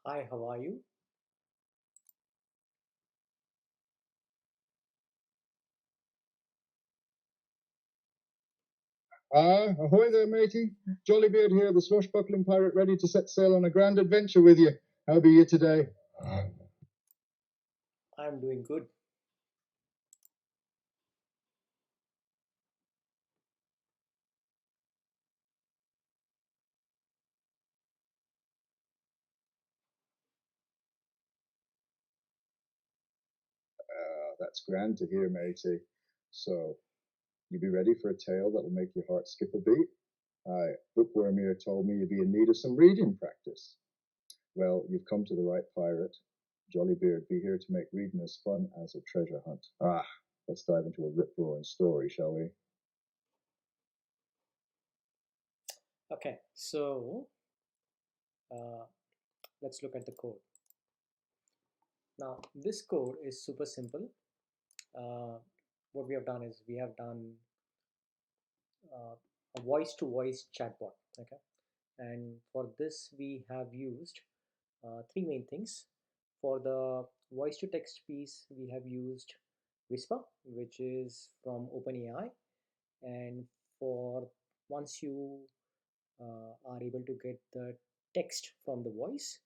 Hi, how are you? Ahoy there, matey. Jollybeard here, the swashbuckling pirate, ready to set sail on a grand adventure with you. How be you today? I'm doing good. That's grand to hear, matey. So, you be ready for a tale that'll make your heart skip a beat? Aye, Bookworm here told me you'd be in need of some reading practice. Well, you've come to the right pirate. Jollybeard be here to make reading as fun as a treasure hunt. Let's dive into a rip-roaring story, shall we? Okay, so uh, let's look at the code. Now, this code is super simple. Uh, what we have done is we have done uh, a voice-to-voice chatbot. Okay, and for this we have used three main things. For the voice-to-text piece, we have used Whisper, which is from OpenAI, and for once you are able to get the text from the voice,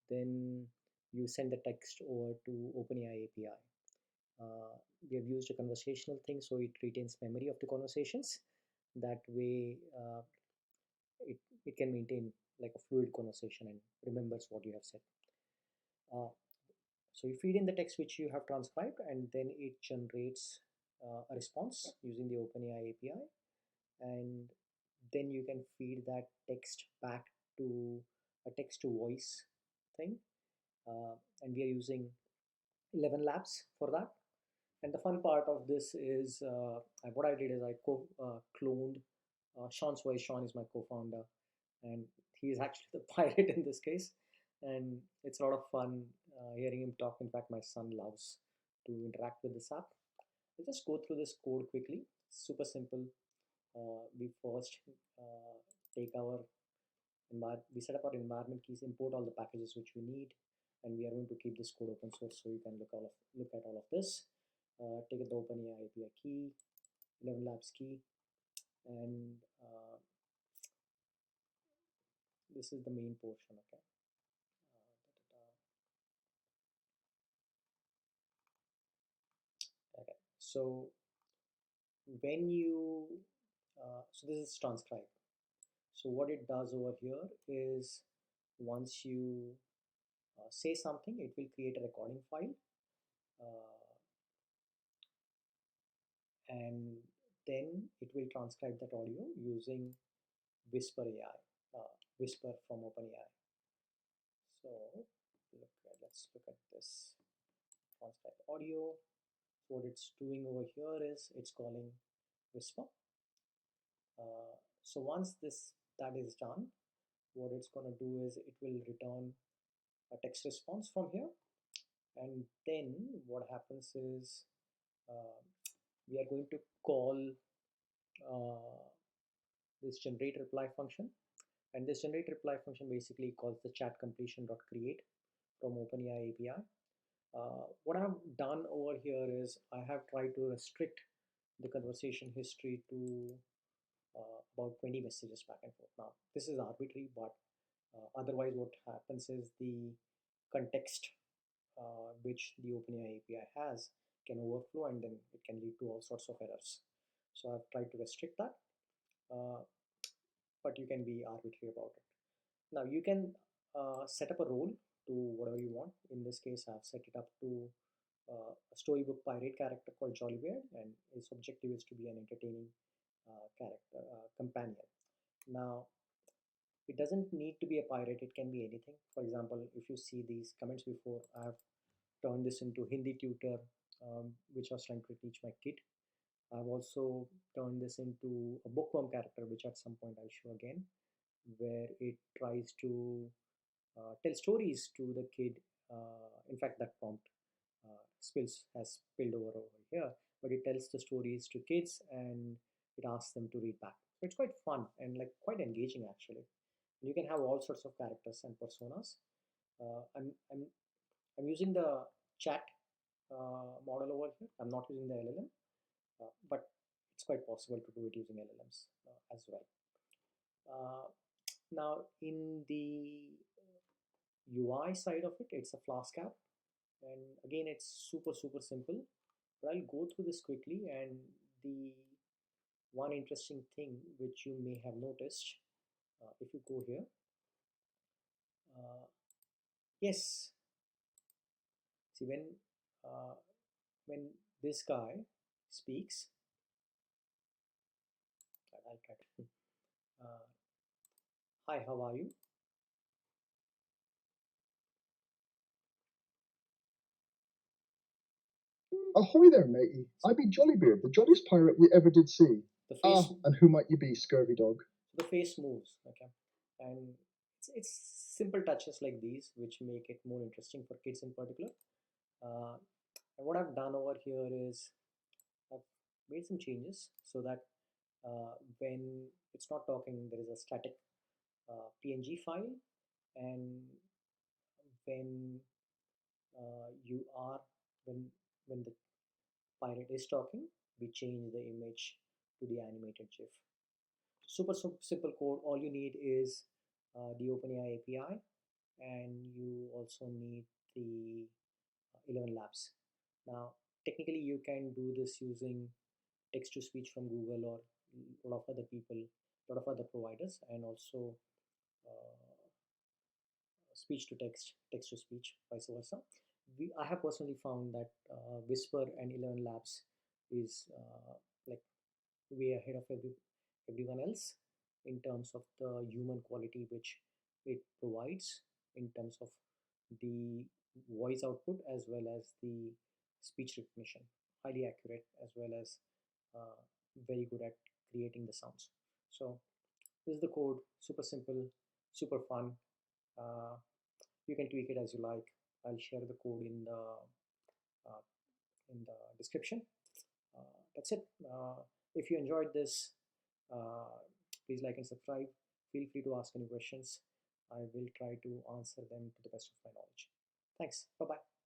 then you send the text over to OpenAI API. We have used a conversational thing, so it retains memory of the conversations. That way, it, it can maintain like a fluid conversation and remembers what you have said. Uh, so you feed in the text which you have transcribed, and then it generates a response using the OpenAI API, and then you can feed that text back to a text to voice thing, and we are using 11 labs for that. And the fun part of this is what I did is I cloned Sean's voice. Sean is my co-founder, and he's actually the pirate in this case, and it's a lot of fun hearing him talk. In fact, my son loves to interact with this app. I'll just go through this code quickly. Super simple. We first take our we set up our environment keys, import all the packages which we need, and we are going to keep this code open source so you can look at all of this. Take the OpenAI API key, 11 labs key, and this is the main portion. Okay. Okay. So when you so this is transcribe. So what it does over here is once you say something, it will create a recording file, uh, and then it will transcribe that audio using Whisper AI, Whisper from OpenAI. So let's look at this transcribe audio. So what it's doing over here is it's calling Whisper. So once that is done, what it's going to do is it will return a text response from here, and then what happens is uh, we are going to call uh, this generate reply function, and this generate reply function basically calls the chat completion.create from OpenAI API. What I've done over here is I have tried to restrict the conversation history to about 20 messages back and forth. Now, this is arbitrary, but otherwise, what happens is the context which the OpenAI API has can overflow, and then it can lead to all sorts of errors. So I've tried to restrict that, uh, but you can be arbitrary about it. Now you can set up a role to whatever you want. In this case, I've set it up to a storybook pirate character called Jollybeard, and its objective is to be an entertaining character companion. Now, it doesn't need to be a pirate; it can be anything. For example, if you see these comments before, I've turned this into Hindi tutor, which I was trying to teach my kid. I've also turned this into a bookworm character, which at some point I'll show again, where it tries to tell stories to the kid. In fact, that prompt spills has spilled over here, but it tells the stories to kids and it asks them to read back. So it's quite fun and like quite engaging actually. You can have all sorts of characters and personas. I'm using the chat model over here. I'm not using the LLM, but it's quite possible to do it using LLMs as well. Now, in the UI side of it, it's a Flask app, and again, it's super simple. But I'll go through this quickly, and the one interesting thing which you may have noticed, if you go here, yes, see when this guy speaks, I'll try to, hi, how are you? Ahoy there, matey. I be Jollybeard, the jolliest pirate you ever did see. The face, And who might you be, scurvy dog? the face moves, okay, and it's simple touches like these which make it more interesting for kids in particular. And what I've done over here is I've made some changes so that when it's not talking, there is a static PNG file, and when you are when the pirate is talking, we change the image to the animated GIF. Super simple code. All you need is the OpenAI API, and you also need the 11 labs. Now, technically, you can do this using text to speech from Google or a lot of other people, a lot of other providers, and also uh, speech to text, text to speech, vice versa. I have personally found that Whisper and 11 Labs is like way ahead of everyone else in terms of the human quality which it provides in terms of the voice output as well as the speech recognition. Highly accurate as well as uh, very good at creating the sounds. So this is the code, super simple, super fun. Uh, you can tweak it as you like. I'll share the code uh, in the description. That's it. If you enjoyed this, uh, please like and subscribe. Feel free to ask any questions. I will try to answer them to the best of my knowledge. Thanks. Bye bye.